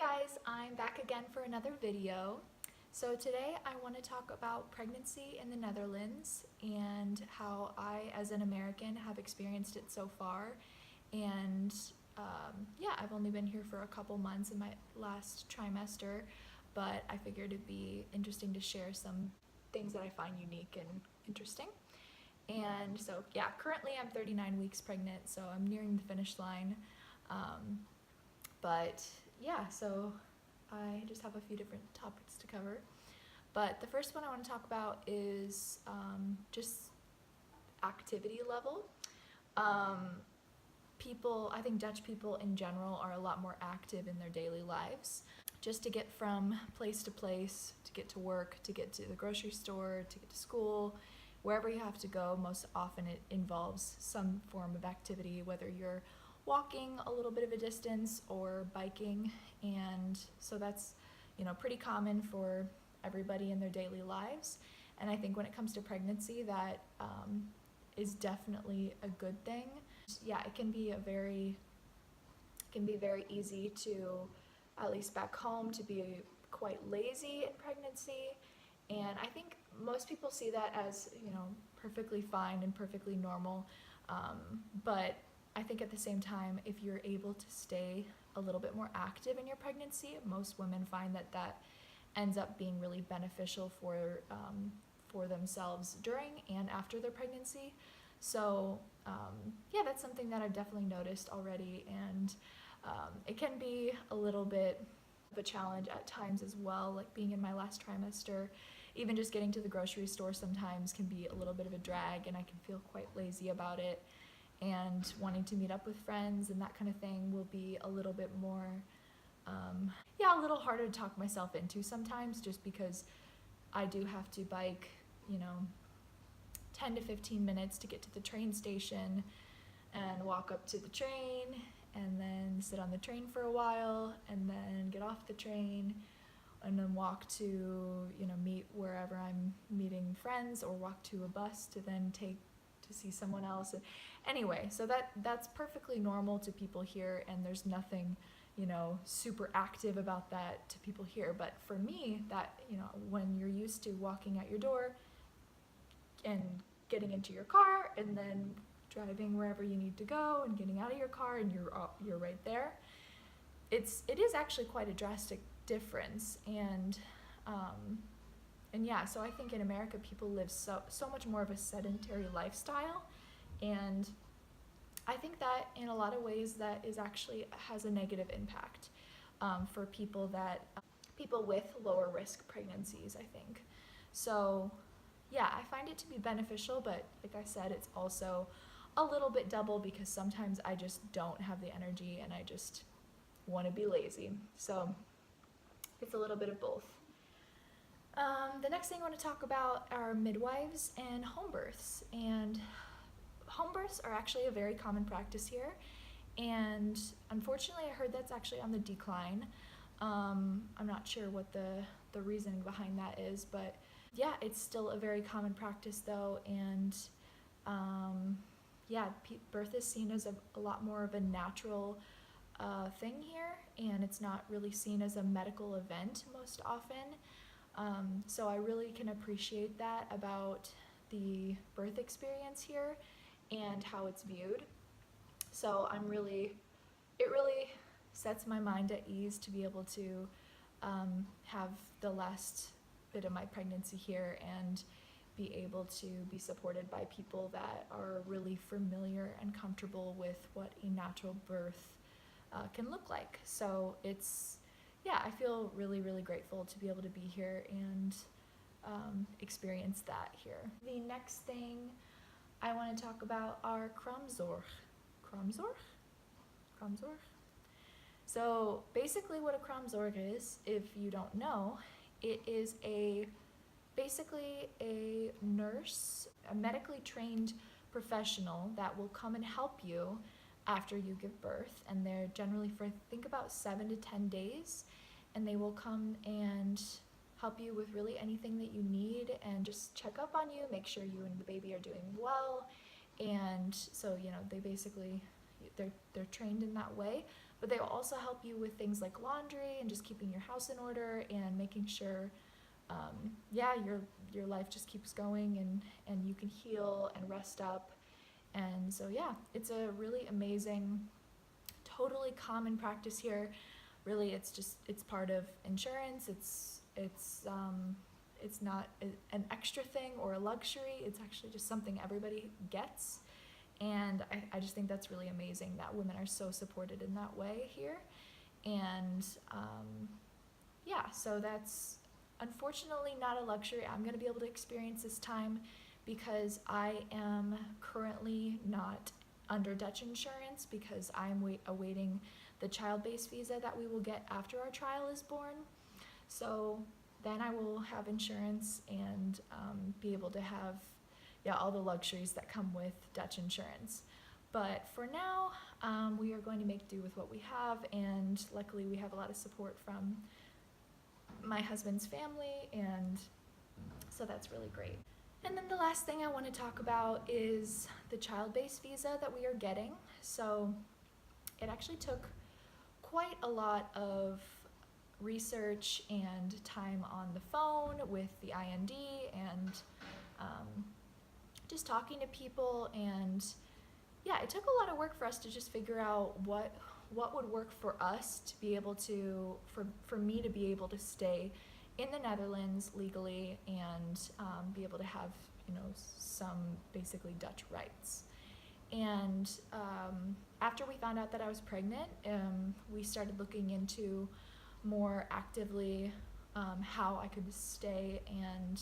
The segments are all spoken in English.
guys, I'm back again for another video. So today I want to talk about pregnancy in the Netherlands and how I, as an American, have experienced it so far. And yeah, I've only been here for a couple months in my last trimester, but I figured it'd be interesting to share some things that I find unique and interesting. And so yeah, currently I'm 39 weeks pregnant, so I'm nearing the finish line. But yeah, so I just have a few different topics to cover. But the first one I want to talk about is just activity level. I think Dutch people in general are a lot more active in their daily lives. Just to get from place to place, to get to work, to get to the grocery store, to get to school, wherever you have to go, most often it involves some form of activity, whether you're walking a little bit of a distance or biking. And so that's, pretty common for everybody in their daily lives. And I think when it comes to pregnancy, that is definitely a good thing. Yeah, it can be very easy to, at least back home, to be quite lazy in pregnancy. And I think most people see that as, perfectly fine and perfectly normal. But I think at the same time, if you're able to stay a little bit more active in your pregnancy, most women find that that ends up being really beneficial for themselves during and after their pregnancy. So yeah, that's something that I've definitely noticed already, and it can be a little bit of a challenge at times as well, like being in my last trimester. Even just getting to the grocery store sometimes can be a little bit of a drag, and I can feel quite lazy about it. And wanting to meet up with friends and that kind of thing will be a little bit more, a little harder to talk myself into sometimes, just because I do have to bike, 10 to 15 minutes to get to the train station and walk up to the train and then sit on the train for a while and then get off the train and then walk to, meet wherever I'm meeting friends, or walk to a bus to then take to see someone else. And anyway, so that's perfectly normal to people here, and there's nothing, super active about that to people here. But for me, that, when you're used to walking out your door and getting into your car and then driving wherever you need to go and getting out of your car and you're right there, it is actually quite a drastic difference. And yeah, so I think in America people live so much more of a sedentary lifestyle, and I think that in a lot of ways that is actually has a negative impact for people with lower risk pregnancies, I think. So yeah, I find it to be beneficial, but like I said, it's also a little bit double, because sometimes I just don't have the energy and I just want to be lazy. So it's a little bit of both. The next thing I want to talk about are midwives and home births. And home births are actually a very common practice here, and unfortunately I heard that's actually on the decline. I'm not sure what the reasoning behind that is, but yeah, it's still a very common practice though. And yeah, birth is seen as a lot more of a natural thing here, and it's not really seen as a medical event most often. So I really can appreciate that about the birth experience here and how it's viewed. So it really sets my mind at ease to be able to have the last bit of my pregnancy here and be able to be supported by people that are really familiar and comfortable with what a natural birth can look like. So I feel really, really grateful to be able to be here and experience that here. The next thing I want to talk about are Kraamzorg. Kraamzorg? Kraamzorg? So basically what a Kraamzorg is, if you don't know, it is basically a nurse, a medically trained professional that will come and help you after you give birth, and they're generally for think about 7 to 10 days, and they will come and help you with really anything that you need and just check up on you, make sure you and the baby are doing well. And so they basically they're trained in that way, but they will also help you with things like laundry and just keeping your house in order and making sure your life just keeps going, and you can heal and rest up. And so yeah, it's a really amazing, totally common practice here. Really, it's part of insurance. It's not an extra thing or a luxury. It's actually just something everybody gets. And I just think that's really amazing that women are so supported in that way here. And so that's unfortunately not a luxury I'm going to be able to experience this time, because I am currently not under Dutch insurance, because I'm awaiting the child-based visa that we will get after our child is born. So then I will have insurance and be able to have all the luxuries that come with Dutch insurance. But for now, we are going to make do with what we have, and luckily we have a lot of support from my husband's family, and so that's really great. And then the last thing I want to talk about is the child-based visa that we are getting. So it actually took quite a lot of research and time on the phone with the IND, and just talking to people, and it took a lot of work for us to just figure out what would work for us to be able to, for me to be able to stay in the Netherlands legally and be able to have, some basically Dutch rights. And after we found out that I was pregnant, we started looking into more actively how I could stay and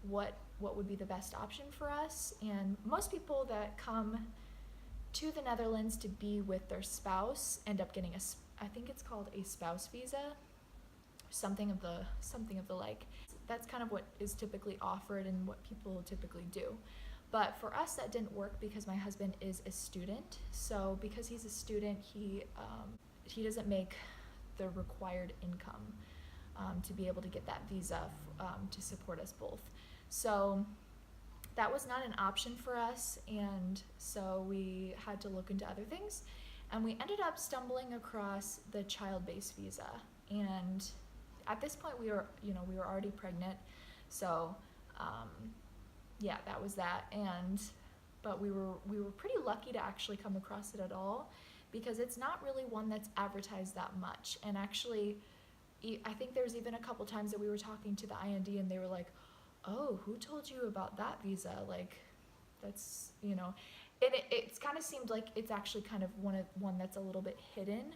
what would be the best option for us. And most people that come to the Netherlands to be with their spouse end up getting I think it's called a spouse visa, something of the like. That's kind of what is typically offered and what people typically do. But for us, that didn't work because my husband is a student. So because he's a student, he doesn't make the required income to be able to get that visa to support us both. So that was not an option for us, and so we had to look into other things, and we ended up stumbling across the child-based visa. And at this point, we were already pregnant, so that was that. But we were pretty lucky to actually come across it at all, because it's not really one that's advertised that much. And actually, I think there's even a couple times that we were talking to the IND, and they were like, "Oh, who told you about that visa? Like, that's, it's kind of seemed like it's actually kind of one that's a little bit hidden.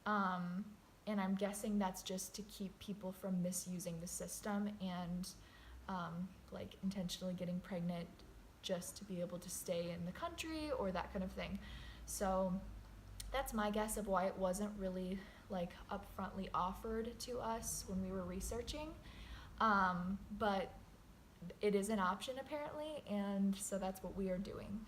And I'm guessing that's just to keep people from misusing the system and like intentionally getting pregnant just to be able to stay in the country or that kind of thing. So that's my guess of why it wasn't really like upfrontly offered to us when we were researching. But it is an option apparently, and so that's what we are doing.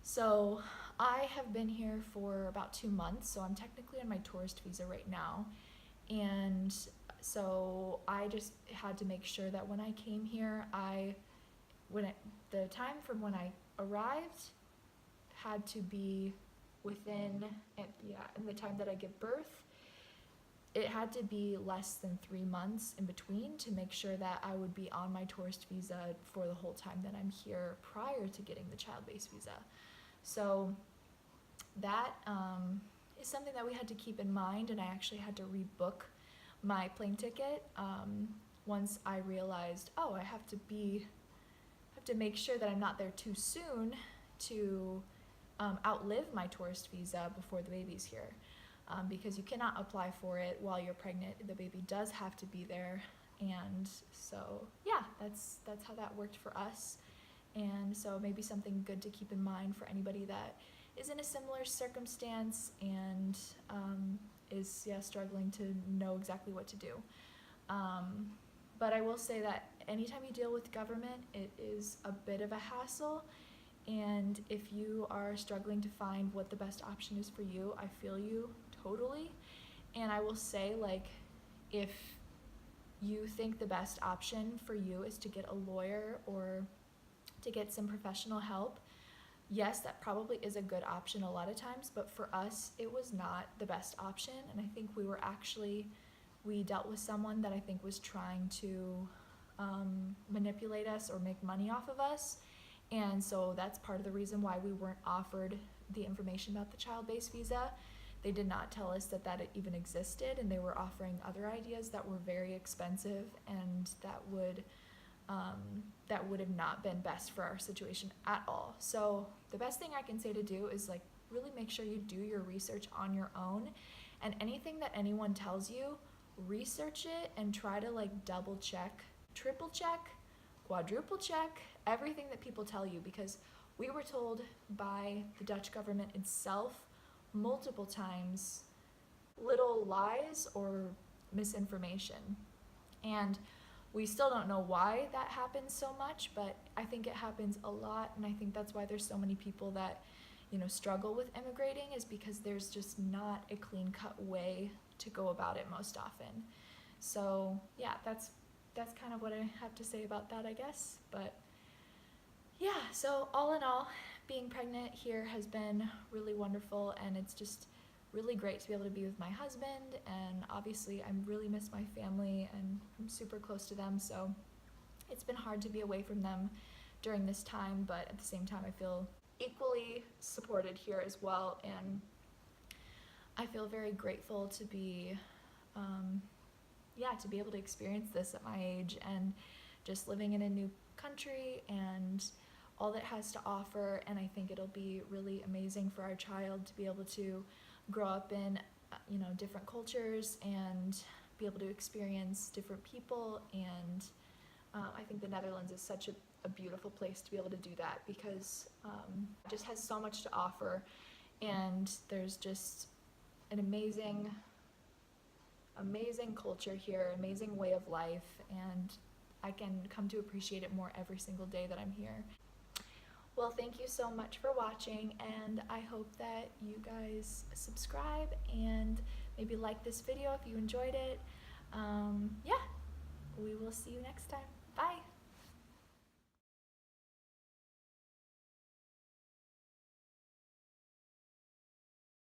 So I have been here for about 2 months, so I'm technically on my tourist visa right now. And so I just had to make sure that when I came here, the time from when I arrived had to be within, in the time that I give birth, it had to be less than 3 months in between to make sure that I would be on my tourist visa for the whole time that I'm here prior to getting the child-based visa. So that is something that we had to keep in mind, and I actually had to rebook my plane ticket once I realized, I have to make sure that I'm not there too soon to outlive my tourist visa before the baby's here. Because you cannot apply for it while you're pregnant. The baby does have to be there, and so that's how that worked for us. And so maybe something good to keep in mind for anybody that is in a similar circumstance and is struggling to know exactly what to do. But I will say that anytime you deal with government, it is a bit of a hassle. And if you are struggling to find what the best option is for you, I feel you totally. And I will say, like, if you think the best option for you is to get a lawyer or to get some professional help, yes, that probably is a good option a lot of times, but for us, it was not the best option. And I think we dealt with someone that I think was trying to manipulate us or make money off of us. And so that's part of the reason why we weren't offered the information about the child-based visa. They did not tell us that that even existed, and they were offering other ideas that were very expensive and that would have not been best for our situation at all. So the best thing I can say to do is like really make sure you do your research on your own, and anything that anyone tells you, research it and try to like double check, triple check, quadruple check everything that people tell you, because we were told by the Dutch government itself multiple times little lies or misinformation. And we still don't know why that happens so much, but I think it happens a lot, and I think that's why there's so many people that, you know, struggle with immigrating, is because there's just not a clean-cut way to go about it most often. So yeah, that's kind of what I have to say about that, I guess. But yeah, so all in all, being pregnant here has been really wonderful, and it's just really great to be able to be with my husband, and obviously I really miss my family and I'm super close to them, so it's been hard to be away from them during this time, but at the same time I feel equally supported here as well, and I feel very grateful to be to be able to experience this at my age, and just living in a new country and all that it has to offer. And I think it'll be really amazing for our child to be able to grow up in different cultures and be able to experience different people. And I think the Netherlands is such a beautiful place to be able to do that, because it just has so much to offer, and there's just an amazing culture here, amazing way of life, and I can come to appreciate it more every single day that I'm here. Well, thank you so much for watching, and I hope that you guys subscribe and maybe like this video if you enjoyed it. Yeah, we will see you next time.